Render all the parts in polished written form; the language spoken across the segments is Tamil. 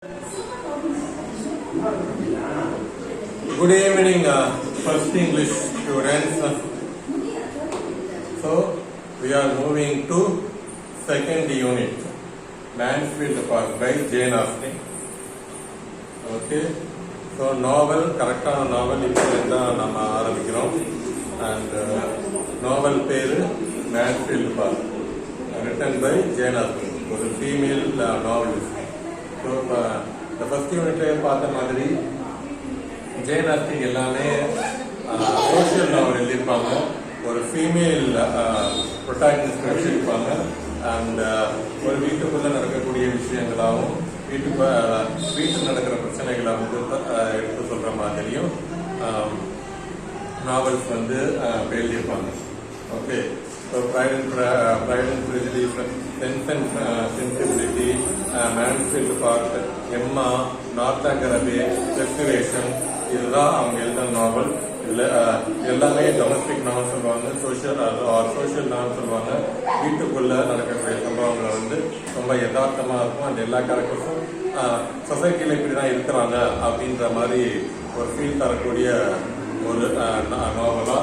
Good evening, first English students. So, we are moving to second unit, Mansfield Park by Jane Austen. Okay, so novel, correct novel, நம்ம ஆரம்பிக்கிறோம். And novel பேரு Mansfield Park, written by Jane Austen, ஒரு female novelist. So, the first unit பார்த்த மாதிரி ஜேன் ஆஸ்டின் எல்லாமே சோஷியல் நாவல் எழுதியிருப்பாங்க, ஒரு ஃபீமேல் ப்ரொட்டாகனிஸ்ட் வச்சிருப்பாங்க. அண்ட் ஒரு வீட்டுக்குள்ளே நடக்கக்கூடிய விஷயங்களாகவும் வீட்டில் நடக்கிற பிரச்சனைகளை வந்து எடுத்து சொல்கிற மாதிரியும் நாவல்ஸ் வந்து எழுதியிருப்பாங்க. Okay, so Pride and Prejudice, Sense and Sensibility, Mansfield Park, எம்மா, நார்த்தாங்கர் அபே, ரெஸ்டிரேஷன், இதுதான் அவங்க எழுதின நாவல். இதில் எல்லாமே டொமஸ்டிக் நாவல் சொல்லுவாங்க, சோஷியல் நாவல் சொல்லுவாங்க. வீட்டுக்குள்ளே நடக்கக்கூடிய சம்பவங்களை வந்து ரொம்ப யதார்த்தமாக இருக்கும். அந்த எல்லா கேரக்டர்ஸும் சொசைட்டியில் இப்படி தான் இருக்கிறாங்க அப்படின்ற மாதிரி ஒரு ஃபீல் தரக்கூடிய ஒரு நாவலாக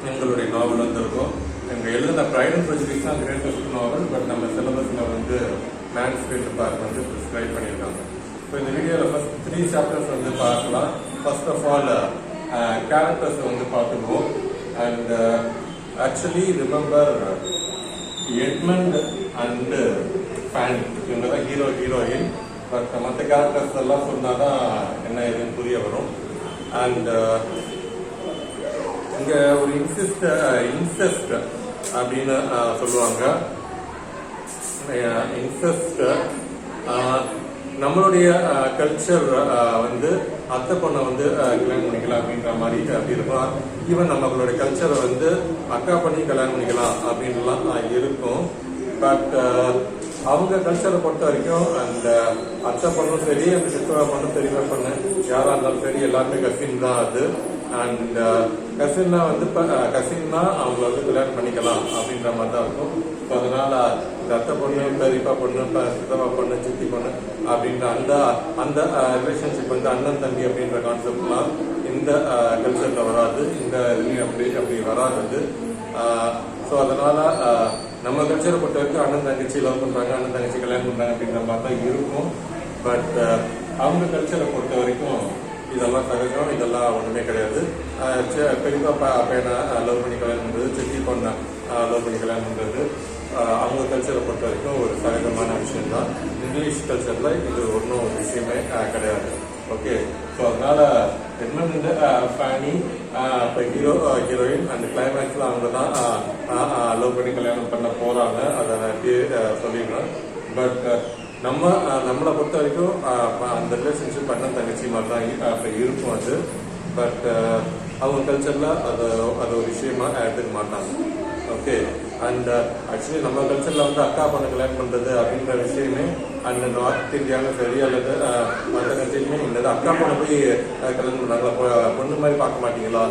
எங்களுடைய நாவல் வந்து இருக்கும். எங்கள் எழுதின Pride and Prejudice தான் கிரேட்டஸ்ட் நாவல். பட் நம்ம சிலபஸில் வந்து Mansfield Park வந்து ப்ரிஸ்கிரைப் பண்ணியிருக்காங்க. ஸோ இந்த வீடியோவில் ஃபர்ஸ்ட் 3 சாப்டர்ஸ் வந்து பார்க்கலாம். ஃபர்ஸ்ட் ஆஃப் ஆல் கேரக்டர்ஸ் வந்து பார்த்துக்குவோம். And actually remember Edmund and Fanny, இவங்க தான் ஹீரோயின். பட் மற்ற கேரக்டர்ஸ் எல்லாம் சொன்னால் தான் என்ன ஏதுன்னு புரிய வரும். அண்ட் இங்கே ஒரு இன்செஸ்ட் அப்படின்னு சொல்லுவாங்க. இன்செஸ்ட் நம்மளுடைய கல்ச்சர் வந்து அத்தை பொண்ணை வந்து கல்யாணம் பண்ணிக்கலாம் அப்படின்ற மாதிரி அப்படி இருக்கும். ஈவன் நம்மளுடைய கல்ச்சரை வந்து அக்கா பண்ணி கல்யாணம் பண்ணிக்கலாம் அப்படின்லாம் இருக்கும். பட் அவங்க கல்ச்சரை பொறுத்த வரைக்கும் அந்த அத்தை பொண்ணும் சரி, அந்த சித்தவா பொண்ணும் பெரியவா பொண்ணு யாராக இருந்தாலும் சரி, எல்லாருமே கசின் தான் அது. அண்ட் கசின்னா வந்து கசின்னா அவங்கள வந்து கல்யாணம் பண்ணிக்கலாம் அப்படின்ற மாதிரி தான் இருக்கும். ஸோ அதனால இந்த அத்தை பொண்ணு, பெரியப்பா பொண்ணு, சித்தப்பா பொண்ணு, சித்தி பொண்ணு அப்படின்ற அந்த ரிலேஷன்ஷிப் வந்து அண்ணன் தம்பி அப்படின்ற கான்செப்ட்லாம் இந்த கல்ச்சர்ல வராது, இந்த இதுலையும் அப்படி வராது. ஸோ அதனால நம்ம கல்ச்சரை பொறுத்த வரைக்கும் அண்ணன் தங்கச்சி லவ் பண்றாங்க, அண்ணன் தங்கச்சி கல்யாணம் பண்றாங்க அப்படின்ற மாதிரி தான் இருக்கும். பட் அவங்க கல்ச்சரை பொறுத்த வரைக்கும் இதெல்லாம் சகஜம், இதெல்லாம் ஒன்றுமே கிடையாது. பெரியப்பா பையனை லவ் பண்ணி கல்யாணம் பண்ணுறது, சித்தி பொண்ணை லவ் பண்ணி கல்யாணம் பண்ணுறது அவங்க கல்ச்சரை பொறுத்த வரைக்கும் ஒரு சகஜமான விஷயம்தான். இங்கிலீஷ் கல்ச்சரில் இது ஒன்றும் ஒரு விஷயமே கிடையாது. ஓகே, ஸோ அதனால எட்மண்ட் ஃபேனி இப்போ ஹீரோயின் அந்த கிளைமேக்ஸில் அவங்க தான் லவ் பண்ணி கல்யாணம் பண்ண போகிறாங்க. அதை நான் எப்படியே சொல்லிடுறேன். பட் நம்மளை பொறுத்த வரைக்கும் அந்த ரிலேஷன்ஷிப் அண்ணன் தங்கச்சி மாதிரி தான் அப்போ இருக்கும் அது. பட் அவங்க கல்ச்சரில் அது ஒரு விஷயமா எடுத்துக்க மாட்டாங்க. ஓகே, அண்ட் ஆக்சுவலி நம்ம கல்ச்சரில் வந்து அக்கா பொண்ணை கல்யாணம் பண்ணுறது அப்படின்ற விஷயமே அண்ட் நார்த் இந்தியாவும் சரி அல்லது மற்ற கல்ச்சர்லையுமே இந்த அக்கா பொண்ணை போய் கல்யாணம் பண்ணாங்களா, பொண்ணு மாதிரி பார்க்க மாட்டீங்களா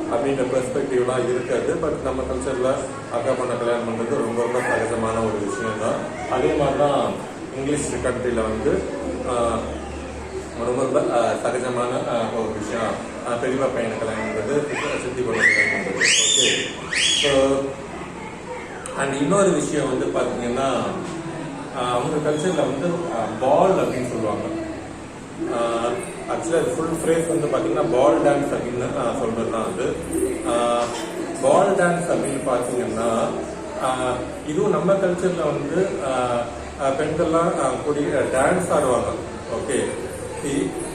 அப்படின்ற பெர்ஸ்பெக்டிவ்லாம் இருக்காது. பட் நம்ம கல்ச்சரில் அக்கா பொண்ணை கல்யாணம் பண்ணுறது ரொம்ப ரொம்ப சகஜமான ஒரு விஷயம் தான். அதே மாதிரி தான் இங்கிலீஷ் கண்ட்ரியில் வந்து ரொம்ப ரொம்ப சகஜமான ஒரு விஷயம் பெரியப்பா பையனை கல்யாணம் பண்ணுறது, சித்தி பொண்ணை கல்யாணம் பண்ணுறது. ஓகே, ஸோ அண்ட் இன்னொரு விஷயம் வந்து பார்த்தீங்கன்னா அவங்க கல்ச்சரில் வந்து பால் அப்படின்னு சொல்லுவாங்க. ஆக்சுவலாக ஃபுல் ஃப்ரேஸ் வந்து பார்த்தீங்கன்னா பால் டான்ஸ் அப்படின்னு சொல்கிறது தான் அது. பால் டான்ஸ் அப்படின்னு பார்த்தீங்கன்னா இதுவும் நம்ம கல்ச்சரில் வந்து பெண்கள்லாம் கூடி டான்ஸ் ஆடுவாங்க. ஓகே,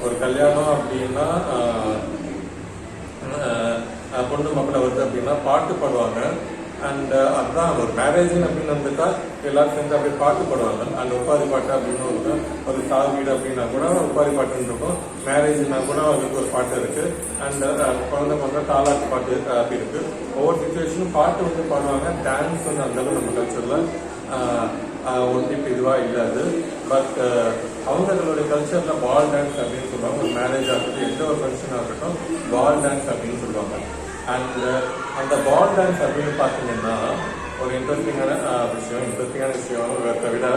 ஒரு கல்யாணம் அப்படின்னா பொண்ணு மக்களை வருது அப்படின்னா பாட்டு பாடுவாங்க. அண்ட் அதுதான் ஒரு மேரேஜ் அப்படின்னு வந்துட்டா எல்லாரும் சேர்ந்து அப்படி பாட்டு பாடுவாங்க. அந்த உப்பாரி பாட்டு அப்படின்னு ஒரு சாவு வீடு அப்படின்னா கூட உப்பாரி பாட்டுன்னு இருக்கும். மேரேஜ்னா கூட அதுக்கு ஒரு பாட்டு இருக்கு. அண்ட் குழந்தை பிறந்த தாலாட்டு பாட்டு அப்படி இருக்கு. ஒவ்வொரு சுச்சுவேஷனும் பாட்டு வந்து பாடுவாங்க. டான்ஸ் வந்து அந்த அளவு நம்ம கல்ச்சர்ல ஒன்று இப்போ இதுவாக இல்லாது. பட் அவங்களுடைய கல்ச்சரில் பால் டான்ஸ் அப்படின்னு சொல்லுவாங்க. ஒரு மேரேஜ் ஆகட்டும், எந்த ஒரு ஃபங்க்ஷனாக இருக்கட்டும் பால் டான்ஸ் அப்படின்னு சொல்லுவாங்க. அண்ட் அந்த பால் டான்ஸ் அப்படின்னு பார்த்தீங்கன்னா ஒரு இன்ட்ரெஸ்டிங்கான விஷயம் விட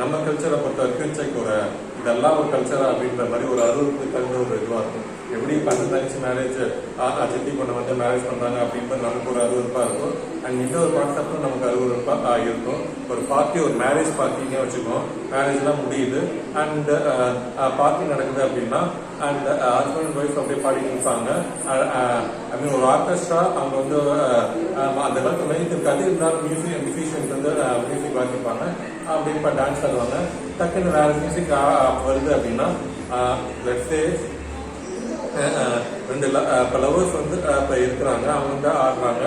நம்ம கல்ச்சரை பொறுத்த வரைக்கும் செக் ஒரு இதெல்லாம் ஒரு கல்ச்சரா அப்படின்ற மாதிரி ஒரு அறுவருக்கு தகுந்த ஒரு இதுவாக இருக்கும். எப்படி பண்ண தனிச்சு மேரேஜ் சித்தி பொண்ணை வந்து மேரேஜ் பண்றாங்க அப்படின்றது நமக்கு ஒரு அறுவருப்பா இருக்கும். அண்ட் இன்னொரு கான்செப்டும் நமக்கு அறுவருப்பா இருக்கும். ஒரு பார்ட்டி, ஒரு மேரேஜ் பார்ட்டினே வச்சுக்கோம். மேரேஜ்லாம் முடியுது அண்ட் பார்ட்டி நடக்குது அப்படின்னா அண்ட் ஹஸ்பண்ட் அண்ட் ஒய்ஃப் அப்படியே பாடிட்டு இருப்பாங்க. ஐ மீன் ஒரு ஆர்கெஸ்ட்ரா அவங்க வந்து அந்த காலத்து மைக் இருக்காது, இருந்தாலும் மியூசிஷியன்ஸ் வந்து மியூசிக் வாங்கிப்பாங்க. அப்படி இப்போ டான்ஸ் ஆடுவாங்க. டக்குன்னு வேற மியூசிக் வருது அப்படின்னா லெட்ஸே ரெண்டு இப்போ லவர்ஸ் வந்து இப்போ இருக்கிறாங்க, அவங்க வந்து ஆடுறாங்க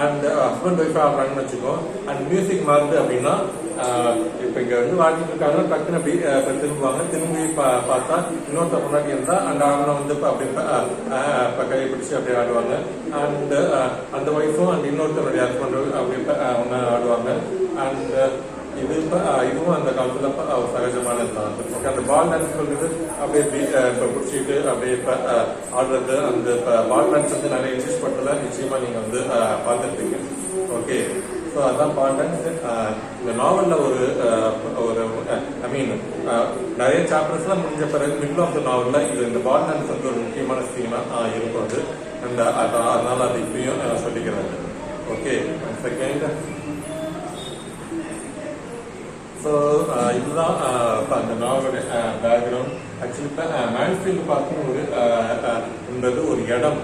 அண்ட் ஹஸ்பண்ட் ஒய்ஃப் ஆடுறாங்கன்னு வச்சுக்கோ. அண்ட் மியூசிக் மாறுது அப்படின்னா இப்போ இங்கே வந்து வாங்கிட்டு இருக்காங்க, டக்குன்னு அப்படி திரும்புவாங்க. திரும்பி பார்த்தா இன்னொருத்த முன்னாடி இருந்தா அந்த ஆடனை வந்து அப்படி இப்போ கையை பிடிச்சி அப்படியே ஆடுவாங்க. அண்ட் அந்த ஒய்ஃபும் அண்ட் இன்னொருத்தருடைய ஹஸ்பண்ட் அப்படி ஒன்று ஆடுவாங்க. அண்ட் இதுவும் அந்த காலத்துல சகஜமானதுதான். அந்த பால் டான்ஸ் சொல்றது அப்படியே இப்ப பிடிச்சிட்டு அப்படியே இப்ப ஆடுறது, அந்த பால் டான்ஸ் வந்து நிறைய இன்ட்ரெஸ்ட் பண்றதுல நிச்சயமா நீங்க வந்து பார்த்துருப்பீங்க. ஓகே, ஸோ அதான் பால் டான்ஸ். இந்த நாவல்ல ஒரு ஐ மீன் நிறைய சாப்டர்ஸ் எல்லாம் முடிஞ்ச பிறகு மிடில் ஆஃப் த நாவல்ல இது இந்த பால் டான்ஸ் வந்து ஒரு முக்கியமான சீனா இருக்கும் அது. அந்த அதனால அது இப்பயும் சொல்லிக்கிறாங்க. Okay, second. ஸோ இதுதான் அந்த நாவலோட பேக்ரவுண்ட். ஆக்சுவலி மேன்ஃபீல்டு பார்க்கணும் ஒரு இடம்,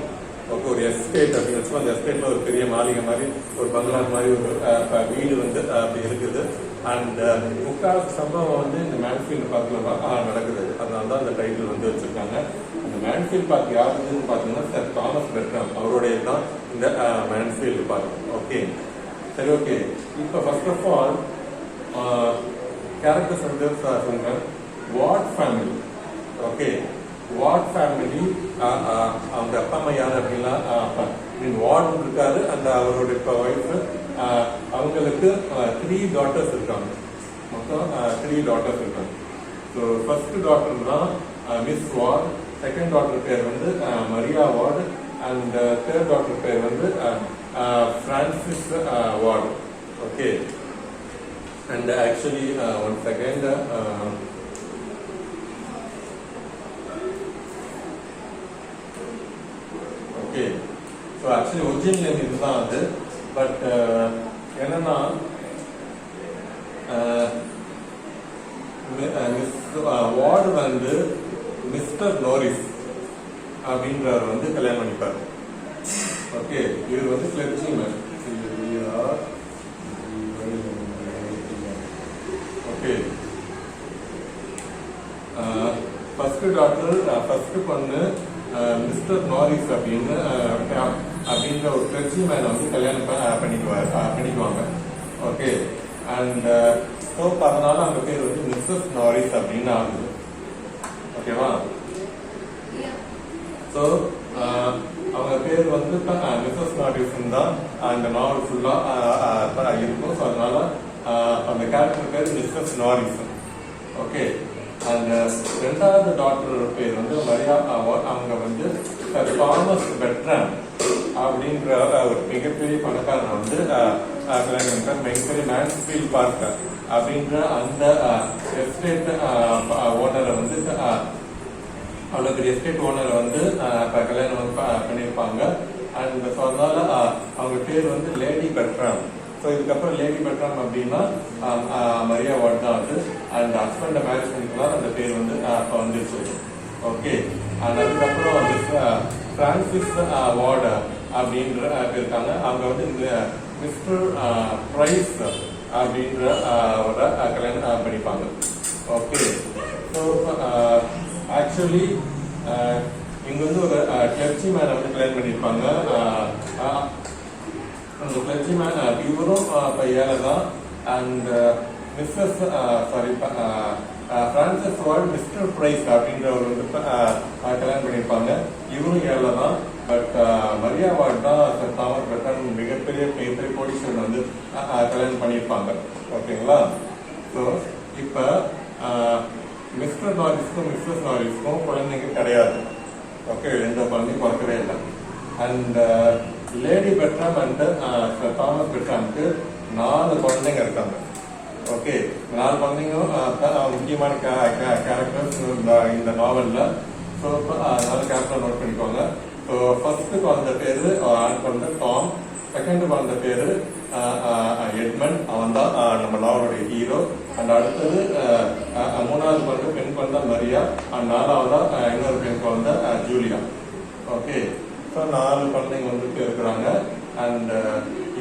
ஒரு எஸ்டேட் அப்படின்னு வச்சுக்கோ. அந்த எஸ்டேட்ல ஒரு பெரிய மாளிகை மாதிரி, ஒரு பங்களா மாதிரி ஒரு வீடு வந்து அப்படி இருக்குது. அண்ட் முக்கால் சம்பவம் வந்து இந்த மேன்ஃபீல்டு பார்க்கல நடக்குது. அதனால தான் அந்த டைட்டில் வந்து வச்சிருக்காங்க. அந்த மேன்ஃபீல்டு பார்க் யாருன்னு பார்த்தீங்கன்னா சார் தாமஸ் பெர்ட்ராம், அவருடைய தான் இந்த மேன்ஃபீல்டு பார்க். ஓகே, சரி. ஓகே, இப்போ ஃபர்ஸ்ட் ஆஃப் ஆல் கேரக்டர்ஸ் வந்து சொல்றேன். What family. Okay, what family அவங்க அப்பா அம்மா யாரு அப்படின்னா வார்டு இருக்காரு. அந்த அவருடைய ஒய்ஃப், அவங்களுக்கு 3 daughters இருக்காங்க. மொத்தம் 3 daughters இருக்காங்க. ஸோ ஃபர்ஸ்ட் டாட்டர் தான் மிஸ் வார்டு, செகண்ட் டாட்டர் பேர் வந்து Maria ward and third daughter பேர் வந்து Francis ward. Okay, and actually one second, okay, so actually original name இதுதான் அது. பட் என்னன்னா வார்டு வந்து மிஸ்டர் நோரிஸ் அப்படின்றவர் வந்து கல்யாணம் பண்ணிப்பார். ஓகே, இவர் வந்து கிளர்ச்சிமேன். ஓகே, ஃபர்ஸ்ட் டாக்டர் ஃபர்ஸ்ட் பொண்ணு மிஸ்டர் நாரிஸ் அப்படின்ற ஒரு கிளர்ச்சி மேனை வந்து கல்யாணம் பண்ணிக்குவாங்க. ஓகே, அண்ட் ஸோ அதனால அந்த பேர் வந்து மிஸ்ஸஸ் நாரிஸ் அப்படின்னு ஆகுது. ஓகேவா? ஸோ அவங்க பேர் வந்து மிஸ்ஸஸ் நாரிஸ் தான் அந்த நாவல் ஃபுல்லா இருக்கும். ஸோ அதனால அந்த கேரக்டர் பேர் மிஸ்ஸஸ் நாரிஸ். ஓகே, அந்த ரெண்டாவது டாக்டர் பேர் வந்து மரியா. அவங்க வந்து தாமஸ் பெர்ட்ராம் அப்படின்ற ஒரு மிகப்பெரிய பணக்காரன் வந்து மிகப்பெரிய மேன்ஃபீல்ட் பார்க் அப்படின்ற அந்த எஸ்டேட் ஓனரை வந்து அவ்வளோ பெரிய எஸ்டேட் ஓனரை வந்து கல்யாணம் பண்ணியிருப்பாங்க. அண்ட் ஸோ அதனால அவங்க பேர் வந்து லேடி பெர்ட்ராம். ஸோ இதுக்கப்புறம் லேடி பெர்ட்ராம் அப்படின்னா மரியா வார்டு தான் அது. அண்ட் ஹஸ்பண்டை மேரேஜ் பண்ணிக்கலாம், அந்த பேர் வந்து அப்போ வந்துருச்சு. ஓகே, அண்ட் அதுக்கப்புறம் பிரான்சிஸ் வார்டு அப்படின்ற இருக்காங்க. அவங்க வந்து மிஸ்டர் பிரைஸ் அப்படின்ற கல்யாணம் பண்ணிப்பாங்க. ஓகே, ஸோ ஆக்சுவலி இங்க வந்து ஒரு கிளர்ச்சி மேனை வந்து கல்யாணம் பண்ணியிருப்பாங்க. அந்த கிளர்ச்சி மேன் இவரும் ஏழை தான். And Mrs Francis Ward Mr Price அப்படின்றவர் வந்து கல்யாணம் பண்ணியிருப்பாங்க. இவரும் ஏழை தான். பட் மரியா வார்டு தான் தாமஸ் பெர்ட்ராம் மிகப்பெரிய கோடீஸ்வரன் வந்து கல்யாணம் பண்ணியிருப்பாங்க. ஓகேங்களா? ஸோ இப்போ மிஸ்டர் நாரிஸ்க்கும் மிஸ்ஸஸ் நாரிஸ்க்கும் குழந்தைங்க கிடையாது. ஓகே, 2 குழந்தையும் பிறக்கவே இல்லை. அண்ட் லேடி பெர்ட்ராம் அண்ட் தாமஸ் பெர்ட்ராமுக்கு 4 குழந்தைங்க இருக்காங்க. ஓகே, 4 குழந்தைங்களும் முக்கியமான கேரக்டர்ஸ் இந்த நாவல்ல. ஸோ 4 கேரக்டர் நோட் பண்ணிக்கோங்க. ஸோ ஃபர்ஸ்ட் குழந்தை பேரு ஆண் குழந்தை டாம், செகண்ட் குழந்தை பேரு எட்மண்ட், அவன் தான் நம்ம நாவலுடைய ஹீரோ. அண்ட் அடுத்தது 3வது குழந்தை பெண் குழந்தை மரியா, அண்ட் 4வதா இன்னொரு பெண் குழந்தை ஜூலியா. ஓகே, ஸோ 4 குழந்தைங்க வந்துட்டு இருக்கிறாங்க. அண்ட்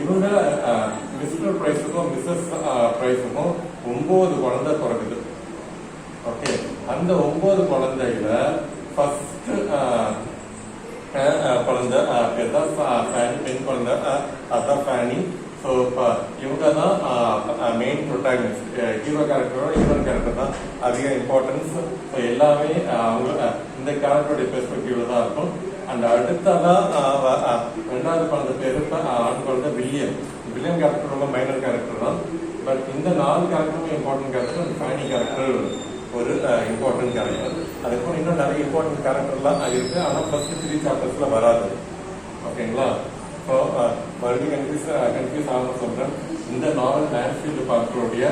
இவங்க மிஸ்டர் பிரைஸுக்கும் மிஸ்ஸஸ் பிரைஸுக்கும் 9 குழந்தை பிறகுது. ஓகே, அந்த 9 குழந்தையில ஃபர்ஸ்ட் குழந்தை பேர் தான் ஃபேனி, பெண் குழந்தை அதான் ஃபேனி. ஸோ இவங்க தான் மெயின் ப்ரொட்டாகனிஸ்ட். ஹீரோ கேரக்டரோட ஹீரோயின் கேரக்டர் தான் அதிக இம்பார்ட்டன்ஸ். ஸோ எல்லாமே அவங்க இந்த கேரக்டருடைய பெர்ஸ்பெக்டிவ்ல தான் இருக்கும். அண்ட் அடுத்ததான் 2வது குழந்தை பேரு ஆண் குழந்தை வில்லியம். வில்லியம் கேரக்டர் ரொம்ப மைனர் கேரக்டர் தான். பட் இந்த 4 கேரக்டருமே இம்பார்ட்டன்ட் கேரக்டர். ஃபேனி கேரக்டர் ஒரு இம்பார்ட்டன்ட் கேரக்டர். அதுக்கு இன்னும் நிறைய இம்பார்ட்டன்ட் கேரக்டர்லாம் இருக்கு. ஆனால் ஃபர்ஸ்ட் 3 சாப்டர்ஸ்ல வராது. ஓகேங்களா? ஸோ மறுபடியும் கன்ஃபியூஸ் ஆகாம சொல்றேன். இந்த நாவல் மேன்ஃபீல்டு பார்க்கருடைய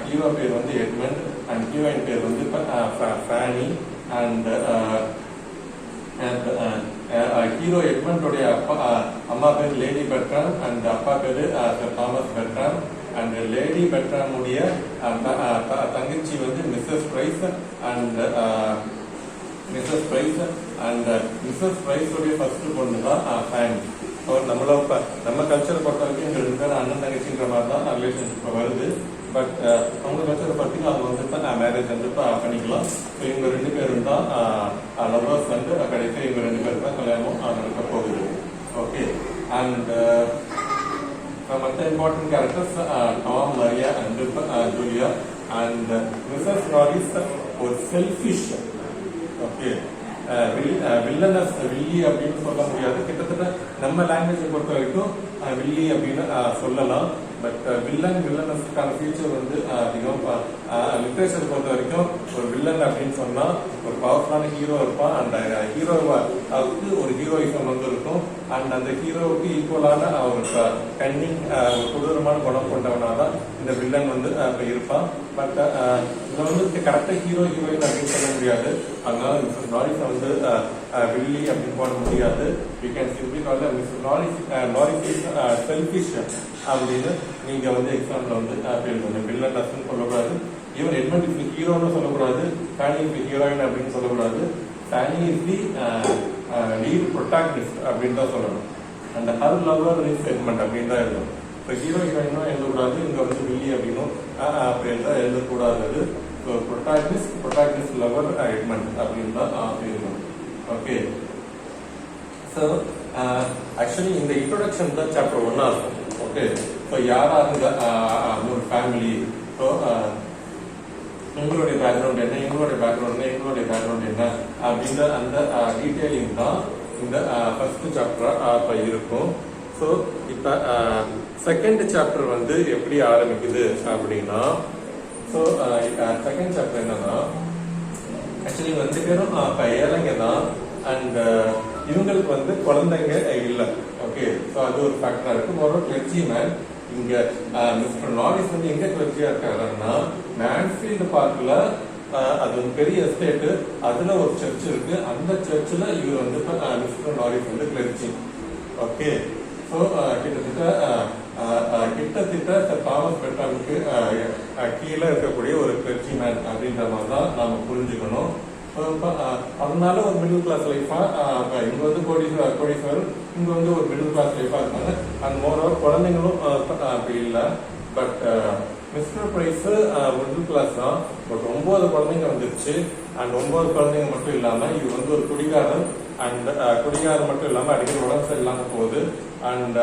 ஹீரோ பேர் வந்து எட்மண்ட் அண்ட் ஹீரோயின் பேர் வந்து ஃபேனி. அண்ட் ஹீரோ எட்மண்டோடைய அம்மா பேர் லேடி பெட்ராம் அண்ட் அப்பா பேரு தாமஸ் பெட்ராம். அண்ட் லேடி பெட்ராமுடைய தங்கச்சி வந்து Mrs Price and Mrs Price and Mrs பிரைஸோடைய ஃபர்ஸ்ட் பொண்ணு தான் ஃபேனி. ஸோ நம்ம கல்ச்சரை பொறுத்த வரைக்கும் இங்க 2 பேரும் அண்ணன் தங்கச்சின்ற மாதிரி தான் ரிலேஷன்ஷிப் வருது. பட் அவங்க கல்ச்சரை பார்த்தீங்கன்னா அவங்க வந்து மேரேஜ் வந்து பண்ணிக்கலாம். ஸோ இவங்க 2 பேரும் தான் லவ்வர்ஸ் வந்து கடைசியாக இவங்க 2 பேரும் தான் கல்யாணம் நடக்க போகுது. ஓகே, அண்ட் மற்ற important characters Tom, Maria and Julia. And Mrs Norris ஒரு செல்ஃபிஷ், ஓகே, வில்லனஸ், வில்லி அப்படின்னு சொல்ல முடியாது. கிட்டத்தட்ட நம்ம லாங்குவேஜை பொறுத்த வரைக்கும் வில்லி அப்படின்னு சொல்லலாம். பட் வில்லனஸ்க்கான ஃபியூச்சர் வந்து அதிகம். லிட்ரேச்சர் பொறுத்த வரைக்கும் ஒரு வில்லன் அப்படின்னு சொன்னா ஒரு பவர்ஃபுல்லான ஹீரோ இருப்பான். அந்த ஹீரோவுக்கு ஒரு ஹீரோயிசம் வந்து இருக்கும். அண்ட் அந்த ஹீரோவுக்கு ஈக்குவலான ஒரு கன்னிங், கொடூரமான குணம் கொண்டவனாதான் இந்த வில்லன் வந்து இருப்பான். பட் இதை வந்து கரெக்டா ஹீரோயின் அப்படின்னு சொல்ல முடியாது. அதனால மிஸ்ஸஸ் நாரிஸ் வந்து வில்லி அப்படின்னு போட முடியாது. We can simply call Mrs Norris is selfish அப்படின்னு நீங்க வந்து எக்ஸாம்பிள் வந்து பேர் வில்லன் டஸ்ன்னு சொல்லக்கூடாது. ஈவன் எட்மண்ட் இஸ் ஹீரோன்னு சொல்லக்கூடாது. ஃபேனி இஸ் ஹீரோயின் அப்படின்னு சொல்லக்கூடாது. Pheni is the lead protagonist அப்படின்னு தான் சொல்லணும். அந்த ஹர் லவர் இஸ் எட்மண்ட் அப்படின்னு தான் எழுதணும். இப்போ ஹீரோ ஹீரோயினும் எழுதக்கூடாது. இங்க வந்து வில்லி அப்படின்னும் அப்படின்னு தான் எழுதக்கூடாது. ஸோ ப்ரொட்டாகனிஸ்ட் லவர் எட்மண்ட் அப்படின்னு தான் எழுதணும். ஓகே, ஸோ ஆக்சுவலி இந்த இன்ட்ரோடக்ஷன் தான் சாப்டர் 1 இருக்கும். ஓகே, ஸோ யாரா இருந்த ஒரு ஃபேமிலி, ஸோ உங்களுடைய பேக்ரவுண்ட் என்ன, எங்களுடைய பேக்ரவுண்ட் என்ன, எங்களுடைய பேக்ரவுண்ட் என்ன அப்படின்ற அந்த டீட்டெயிலிங் தான் இந்த ஃபர்ஸ்ட் சாப்டரா இருக்கும். ஸோ இப்போ செகண்ட் சாப்டர் வந்து எப்படி ஆரம்பிக்குது அப்படின்னா, ஸோ செகண்ட் சாப்டர் என்னன்னா ஆக்சுவலி 2 பேரும் ஏழைங்க தான். அண்ட் இவங்களுக்கு வந்து குழந்தைங்க இல்லை. ஓகே, ஸோ அது ஒரு ஃபேக்டரா இருக்கு. ஒரு கிளர்ச்சி மேன் இங்க மிஸ்டர் நாரிஸ் வந்து எங்க கிளர்ச்சியா இருக்காருன்னா மேன்ஃபீல்டு பார்க்ல அது ஒரு பெரிய எஸ்டேட், அதுல ஒரு சர்ச் இருக்கு. அந்த சர்ச்சில் இவர் வந்து மிஸ்டர் நாரிஸ் வந்து கிளர்ச்சி. ஓகே, ஸோ கிட்டத்தட்ட தாமஸ் பெட்ராமுக்கு கீழே இருக்கக்கூடிய ஒரு கிளர்ச்சி மேன் அப்படின்ற மாதிரி தான் நாம புரிஞ்சுக்கணும். அதனால ஒரு மிடில் கிளாஸ் லைஃபா இங்க வந்து கோடீஸ்வரர், இங்க வந்து ஒரு மிடில் கிளாஸ் லைஃபா இருக்காங்க. அண்ட் மோரோவர் குழந்தைங்களும் அப்படி இல்லை. But Mr Price middle class தான். பட் 9 குழந்தைங்க வந்துருச்சு. அண்ட் 9 குழந்தைங்க மட்டும் இல்லாம இவர் வந்து ஒரு குடிகாரன். அண்ட் குடிகாரன் மட்டும் இல்லாம அடிக்கடி உடம்பு சரியில்லாம போகுது. அண்ட்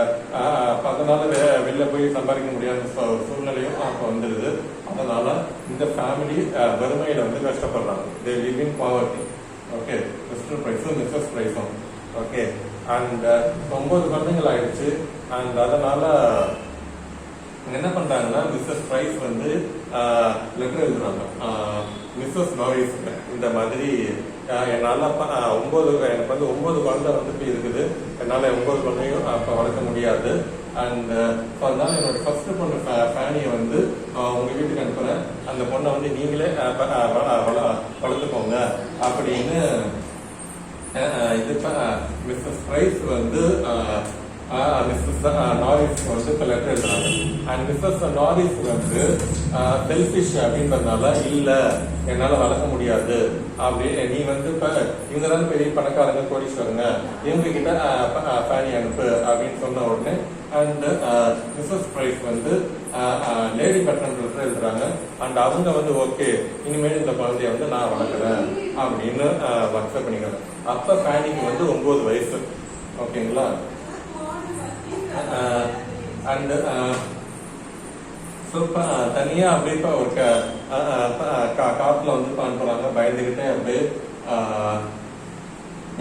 அதனால வெளில போய் சம்பாதிக்க முடியாத சூழ்நிலையும் அப்ப வந்துடுது. அதனால இந்த ஃபேமிலி வறுமையில வந்து கஷ்டப்படுறாங்க. They live in poverty. Okay, Mister பிரைஸும் மிஸ்ஸஸ் பிரைஸும். ஓகே, அண்ட் 9 குழந்தைகள் ஆயிடுச்சு. அண்ட் அதனால என்ன பண்றாங்கன்னா மிஸ்ஸஸ் பிரைஸ் வந்து லெட்டர் எழுதுறாங்க மிஸ்ஸஸ் நாரிஸ். இந்த மாதிரி என்னால எனக்கு வந்து 9 குழந்தை வந்துட்டு இருக்குது. என்னால 9 குழந்தையும் அப்ப வளர்க்க முடியாது. அண்ட் அதனால என்னோட ஃபர்ஸ்ட் பொண்ணு ஃபேனியை வந்து உங்க வீட்டுக்கு அனுப்புறேன், அந்த பொண்ணை வந்து நீங்களே வளர்த்துக்கோங்க அப்படின்னு இது மிஸ்ஸஸ் பிரைஸ் வந்து மிஸ்ஸஸ் நாரிஸ் வந்து இப்போ லெட்டர் எழுதுறாங்க. அண்ட் மிஸ்ஸஸ் நாரிஸ் வந்து செல்ஃபிஷ் அப்படின்றதுனால இல்ல என்னால வளர்க்க முடியாது அப்படி, நீ வந்து இப்ப இவங்க தான் பெரிய பணக்காரங்க கோடீஸ்வரங்க, இவங்க கிட்ட ஃபேனி அனுப்பு அப்படின்னு சொன்ன உடனே அண்ட் மிஸ்ஸஸ் பிரைஸ் வந்து லேடி பட்டன் லெட்டர் எழுதுறாங்க. அண்ட் அவங்க வந்து ஓகே இனிமேல் இந்த குழந்தைய வந்து நான் வளர்க்குறேன் அப்படின்னு அக்செப்ட் பண்ணிக்கிறேன். அப்ப ஃபேனிக்கு வந்து 9 வயசு. ஓகேங்களா? அண்ட் தனியா அப்படியே ஒரு காட்டுல வந்து அனுப்புறாங்க பயந்துகிட்டே அப்படியே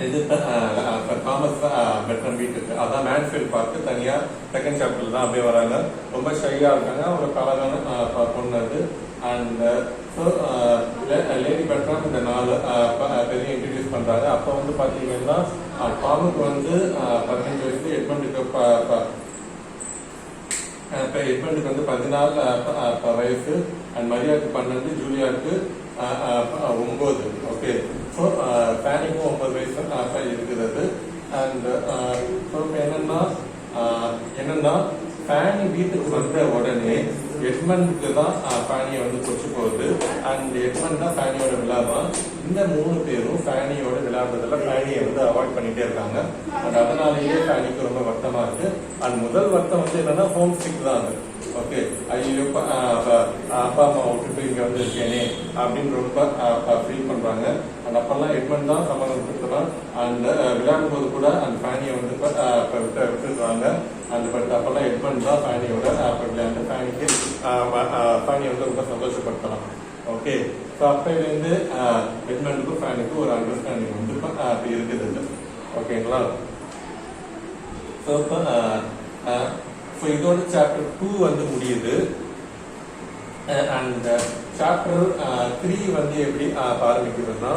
இது தாமஸ் பெட்ரம் வீட்டுக்கு, அதான் மேன்ஃபீல்ட் பார்த்து தனியா செகண்ட் சாப்டர்ல தான் அப்படியே வராங்க. ரொம்ப ஷையா இருக்காங்க, ஒரு கலகான பொண்ணு அது. அண்ட் லேடி பெட்ரம் இந்த 4 பெரிய இன்ட்ரடியூஸ் பண்றாங்க. அப்ப வந்து பாத்தீங்கன்னா டாமுக்கு வந்து 15 வயசு, எட்மண்டுக்கு வந்து 14 வயசு, அண்ட் மரியாக்கு 12, ஜூலியாவுக்கு 9. ஓகே, ஸோ ஃபேனிக்கும் 9 வயசு இருக்கிறது. அண்ட் ஸோ என்னன்னா ஃபேனி வீட்டுக்கு வந்த உடனே எட்மண்டுக்கு தான் ஃபேனியை வந்து கொச்சு போகுது. அண்ட் எட்மண்ட் தான் ஃபேனியோட விளையாடுறான். இந்த 3 பேரும் ஃபேனியோட விளையாடுறதுல ஃபேனியை வந்து அவாய்ட் பண்ணிட்டே இருக்காங்க. அண்ட் அதனாலேயே ஃபேனிக்கு ரொம்ப வருத்தமா இருக்கு. அண்ட் முதல் வருத்தம் வந்து என்னன்னா ஹோம் சிக் தான் அது. ஓகே, ஐயோ அப்பா அம்மா விட்டுட்டு இங்க வந்து இருக்கேனே அப்படின்னு ரொம்ப ஃபீல் பண்றாங்க. அண்ட் அப்பெல்லாம் எட்மண்ட் தான் சமாதானம் கொடுத்துறான். அண்ட் விளையாடும் போது கூட அந்த ஃபேனியை வந்து விட்டுடுறாங்க. அண்ட் பட் அப்பெல்லாம் எட்மண்ட் தான் ஃபேனியோட விளையாண்டு ஃபேனிக்கு ஃபேனியை வந்து ரொம்ப சந்தோஷப்படுத்தலாம். ஓகே, ஸோ அப்பையிலேருந்து எட்மண்டுக்கும் ஃபேனுக்கும் ஒரு அண்டர்ஸ்டாண்டிங் வந்து இப்போ இருக்குது. ஓகேங்களா? ஸோ இப்போ இதோட சாப்டர் 2 வந்து முடியுது. அண்ட் சாப்டர் 3 வந்து எப்படி ஆரம்பிக்கிறதுனா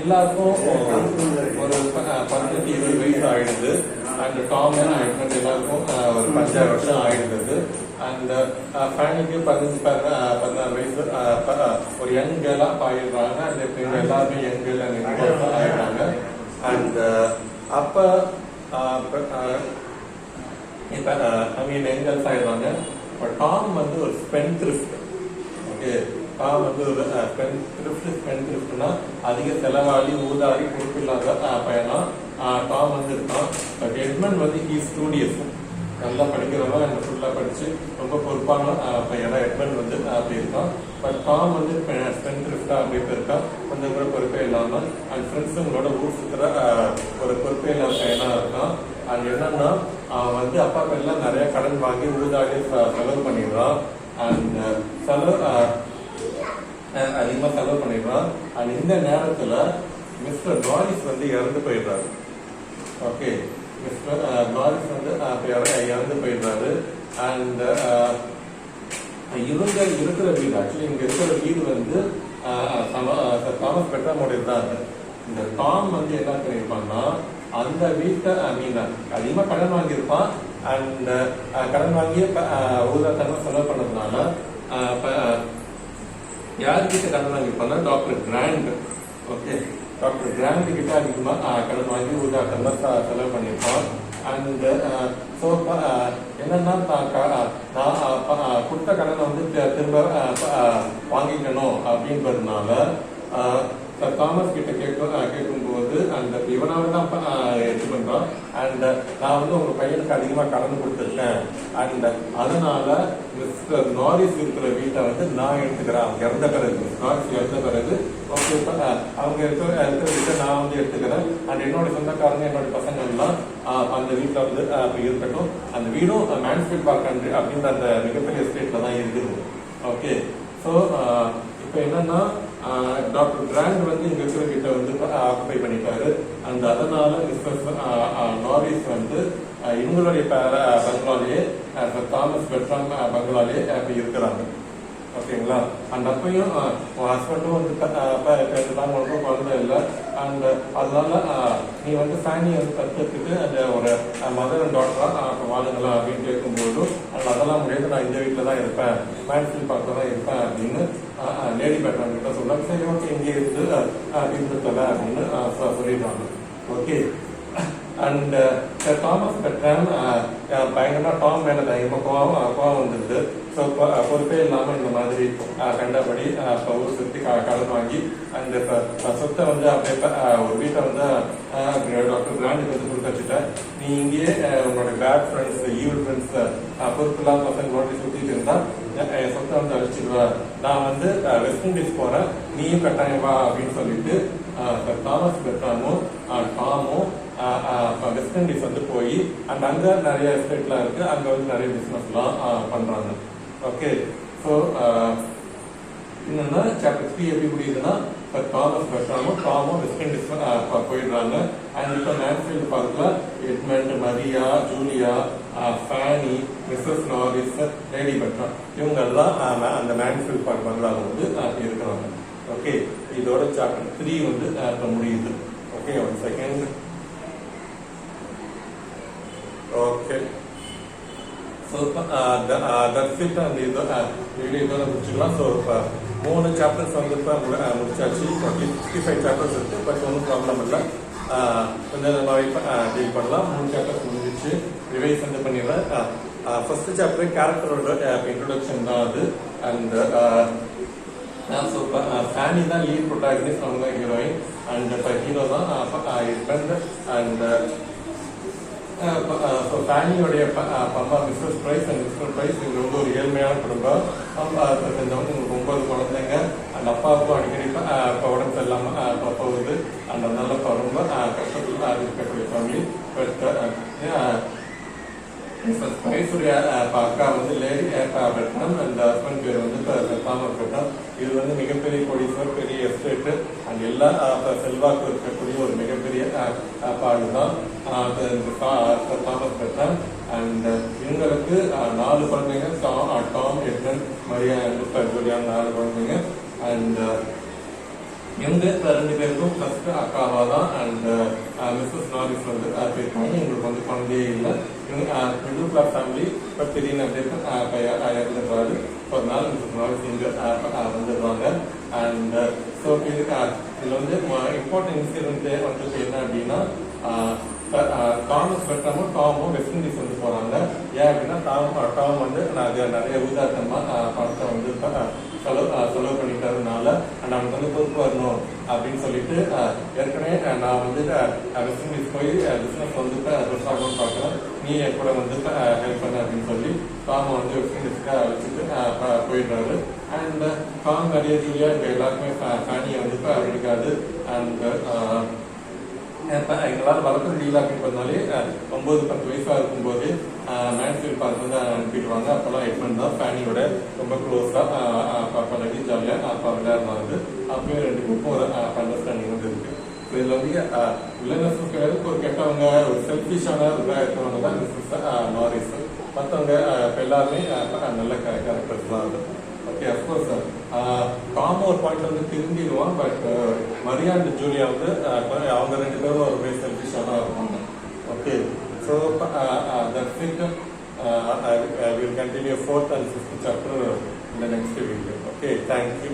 எல்லாருக்கும் ஒரு 18-20 வயசு ஆயிடுது. அண்ட் டாம் எல்லாருக்கும் ஒரு 5 வருஷம் ஆயிடுது. அண்ட் ஃபேனிக்கு 15-16 வயசு ஒரு யங் கேர்லா ஆயிடுறாங்க. அண்ட் எல்லாருமே யங் கேர்ள் ஆயிடுறாங்க. அண்ட் அப்ப இப்ப எங்கல்ஸ் ஆயிடுறாங்க. டாம் வந்து ஒரு ஸ்பென்த்ரிஃப்ட். ஓகே, டாம் வந்து ஒரு ஸ்பென்த்ரிஃப்ட்னா அதிக செலவாளி, ஊதாரி, பொறுப்பில்லாத பையனா டாம் வந்து இருக்கான். பட் எட்மண்ட் வந்து ஸ்டூடியஸ், நல்லா படிக்கிறவங்க, அந்த ஃபுல்லா படிச்சு ரொம்ப பொறுப்பான பையனா எட்மண்ட் வந்து அப்படி இருக்கான். பட் டாம் வந்து ஸ்பென்த்ரிஃப்டா அப்படி இருக்கான், கொஞ்சம் கூட பொறுப்பே இல்லாம. அண்ட் ஃப்ரெண்ட்ஸுங்களோட ஊர் சுத்துற ஒரு பொறுப்பே இல்லாத பையனா இருக்கான். அண்ட் என்னன்னா அவன் வந்து அப்பாக்கு எல்லாம் நிறைய கடன் வாங்கி ஊதாடி செலவு பண்ணிடுறான். அண்ட் அதிகமா செலவு பண்ணிடுறான். அண்ட் இந்த நேரத்துல மிஸ்டர் நாரிஸ் வந்து இறந்து போயிடுறாரு. ஓகே, மிஸ்டர் நாரிஸ் வந்து இறந்து போயிடுறாரு. அண்ட் இவங்க இருக்கிற வீடு, ஆக்சுவலி இங்க இருக்கிற வீடு வந்து தாமஸ் பெட்ரமோட தான். இந்த டாம் வந்து என்ன பண்ணிருப்பான்னா அந்த வீட்டை அதிகமா கடன் வாங்கியிருப்பான். அண்ட் கடன் வாங்கி ஊதாத்தனமா செலவு பண்ணதுனால யாருக்கிட்ட கடன் வாங்கியிருப்பான்னா doctor Grant. Okay, doctor Grant கிட்ட அதிகமா கடன் வாங்கி ஊதாத்தனமா செலவு பண்ணியிருப்பான். அண்ட் ஸோ என்னன்னா நான் கொடுத்த கடனை வந்து திரும்ப வாங்கிக்கணும் அப்படின்றதுனால தாமஸ் கிட்ட கேட்கும்போது அந்த இவனால தான் இது பண்றான். அண்ட் நான் வந்து உங்க பையனுக்கு அதிகமா கடன் கொடுத்துருக்கேன். அண்ட் அதனால மிஸ்டர் நாரிஸ் இருக்கிற வீட்டை வந்து நான் எடுத்துக்கிறேன். அவங்க இறந்த பிறகு, நாரிஸ் இறந்த பிறகு ஓகே அவங்க இருக்கிற வீட்டை நான் வந்து எடுத்துக்கிறேன். அண்ட் என்னோட சொந்தக்காரங்க, என்னோட பசங்க எல்லாம் அந்த வீட்டில் வந்து இருக்கட்டும். அந்த வீடும் மேன்ஃபீல்ட் பார்க் அப்படின்ற அந்த மிகப்பெரிய எஸ்டேட்ல தான் இருக்குது. ஓகே, ஸோ இப்போ என்னன்னா டாக்டர் கிராண்ட் வந்து இங்க இருக்கிற கிட்ட வந்து ஆக்குபை பண்ணிட்டாரு. அண்ட் அதனால மிஸ்டர் நாரிஸ் வந்து இவங்களுடைய பங்களாலேயே தாமஸ் பெட்ரம் பங்களாலேயே இருக்கிறாங்க. ஓகேங்களா? அந்த அப்பையும் உன் ஹஸ்பண்டும் வந்து பேசுறாங்க, உனக்கும் குழந்தை இல்லை. அண்ட் அதனால நீ வந்து ஃபேனி வந்து கற்றுக்கிட்டு அந்த ஒரு மதர் அண்ட் டாட்டரா வாழுங்களா அப்படின்னு கேட்கும்போது அதெல்லாம் முடியாது, நான் இந்த வீட்டில் தான் இருப்பேன், மேன்ஃபீல்ட் பார்க்க தான் இருப்பேன் அப்படின்னு லேடி பேட்டன் கிட்ட சொல்லுவாங்க. சரி ஓகே இங்கே இருந்து இருந்துக்கல அப்படின்னு சொல்லிடுவாங்க. ஓகே. அண்ட் தாமஸ் பெட்ரான் பயங்கரமா டாம் மேல பயங்கரமா கோவம் வந்துருது. ஸோ பொறுப்பே இல்லாம இந்த மாதிரி கண்டபடி ஊர் சுற்றி கடன் வாங்கி அந்த சொத்தை வந்து அப்படியே ஒரு வீட்டை வந்து டாக்டர் கிராண்டுக்கு வந்து கொடுத்து வச்சுட்டேன். நீ இங்கேயே உன்னோட பேட் ஃப்ரெண்ட்ஸ் ஈவல் ஃப்ரெண்ட்ஸ் பொறுப்புலாம் பசங்க நோட்டி சுத்திட்டு இருந்தா என் சொத்தை வந்து அழிச்சிடுவேன், நான் வந்து வெஸ்ட் இண்டீஸ் போறேன், நீயும் கட்டாயம் வா அப்படின்னு சொல்லிட்டு தாமஸ் பெட்ரானும் டாமும் வெஸ்ட் இண்டீஸ் வந்து போய் அங்க நிறைய எஸ்டேட்லாம் இருக்கு, அங்க வந்து நிறைய பிசினஸ்லாம் பண்றாங்க. ஓகே. ஸோ என்னன்னா சாப்டர் 3 எப்படி முடியுதுன்னா தாமஸ் பெட்ரானும் டாமும் வெஸ்ட் இண்டீஸ் போயிடுறாங்க. அண்ட் இப்போ மேன்ஃபீல்டு பார்க்கல Edmund, Maria, Julia, Fanny, Mrs Norris, Lady Bertram இவங்கெல்லாம் அந்த மேன்ஃபீல்டு பார்க் பங்களாவில் வந்து இருக்கிறாங்க. ஓகே. இதோட சாப்டர் 3 வந்து முடியுது. Okay, 1 second. Okay. So that's it. அந்த வீடியோ இதோட முடிச்சுக்கலாம். ஸோ 3 சாப்டர்ஸ் வந்து இப்போ முடிச்சாச்சு. 65 சாப்டர்ஸ் இருக்கு. பட் ஒன்றும் ப்ராப்ளம் இல்லை, கொஞ்சம் டீல் பண்ணலாம். 3 சாப்டர்ஸ் முடிஞ்சிச்சு. ரிவைஸ் வந்து பண்ணிடுறேன். ஃபர்ஸ்ட் சாப்டர் கேரக்டரோட இன்ட்ரோடக்ஷன் தான் அது. அண்ட் ஸோ ஃபேனி தான் லீட் ப்ரொட்டாகனிஸ்ட், அவங்க தான் ஹீரோயின். அண்ட் இப்போ ஹீரோ தான் ஹஸ்பண்ட். அண்ட் ஃபேனியோடைய அம்மா Mr Price and Mr Price இவங்க ரொம்ப ஒரு ஏழ்மையான குடும்பம். செஞ்சவங்க இவங்களுக்கு 9 குழந்தைங்க. அந்த அப்பாவுக்கும் அடிக்கடி உடம்பு சரியில்லாம போகுது. அந்த அதனால ரொம்ப கஷ்டத்தில் இருக்கக்கூடிய ஃபேமிலி. பட் மிஸ்டர் பிரைஸுடைய அக்கா வந்து லேடி பெட்ரான், அந்த ஹஸ்பண்ட் பேர் வந்து தாமஸ் பெட்ரான். இது வந்து மிகப்பெரிய கோடீஸ்வர், பெரிய எஸ்டேட்டு அண்ட் எல்லா செல்வாக்கு இருக்கக்கூடிய ஒரு மிகப்பெரிய பாடு தான் தாமஸ் பெட்ரான். அண்ட் இவங்களுக்கு 4 குழந்தைங்க, Tom, Edmund, Maria and Julia 4 குழந்தைங்க. அண்ட் இவங்க 2 பேருக்கும் ஃபர்ஸ்ட் அக்காவா தான். அண்ட் மிஸ்ஸஸ் நாரிஸ் வந்து போயிருக்காங்க. இவங்களுக்கு வந்து குழந்தையே இல்லை. இவங்க மிடில் கிளாஸ் ஃபேமிலி. இப்போ திடீர்னு அப்படியே இறந்துடுறாரு. அதனால மிஸ்ஸஸ் நாரிஸ் இங்கே வந்துடுவாங்க. அண்ட் ஸோ இதில் வந்து இம்பார்ட்டன்ட் இன்சிடென்ட் வந்து என்ன அப்படின்னா தாமஸ் பெட்ரானும் டாமும் வெஸ்ட் இண்டீஸ் வந்து போறாங்க. ஏன் அப்படின்னா டாம் வந்து நிறைய உதாரணமா பணத்தை வந்து செலவு பண்ணிட்டதுனால அவனுக்கு வந்து பொறுப்பு வரணும் அப்படின்னு சொல்லிட்டு ஏற்கனவே நான் வந்து வெஸ்ட் இண்டீஸ் போய் பிசினஸ் வந்து பெருசாகணும்னு பார்க்குறேன், நீ என் கூட வந்து ஹெல்ப் பண்ண அப்படின்னு சொல்லி டாம் வந்து வெஸ்ட் இண்டீஸ்க்கு வச்சுட்டு போயிடுறாரு. அண்ட் டாம் நிறைய ஜூலியா இப்போ எல்லாருக்குமே ஃபேனியை வந்து பிடிக்காது. அண்ட் எங்களால் வளர்க்க முடியல அப்படின்னு பண்ணாலே 9-10 வயசா இருக்கும்போது மேன்ஃபீல்ட் பார்க் வந்து அனுப்பிடுவாங்க. அப்பெல்லாம் எட்மண்ட் தான் ஃபேனியோட ரொம்ப க்ளோஸா பழகி ஜாலியாக விளையாடுறாங்க. அப்பயும் 2 பேருக்கும் ஒரு அண்டர்ஸ்டாண்டிங் வந்து இருக்கு. இதுல வந்து வில்லனஸ் ஒரு கெட்டவங்க, ஒரு செல்ஃபிஷான இருக்கிறவங்க தான் மிஸ்ஸஸ் நாரிஸ். மற்றவங்க எல்லாருமே நல்ல கேரக்டர்ஸ் தான் அது. ஓகே, அஃப்கோர்ஸ் டாம் ஒரு பாயிண்ட்ல வந்து திரும்பிடுவான். பட் மரியா அண்ட் ஜூலியா வந்து அவங்க 2 பேரும் ஒரு மாதிரி செல்ஃபிஷாக தான் இருப்பாங்க. Okay, so that's it. I will continue 4th and 5th chapter in the next video. Okay, thank you.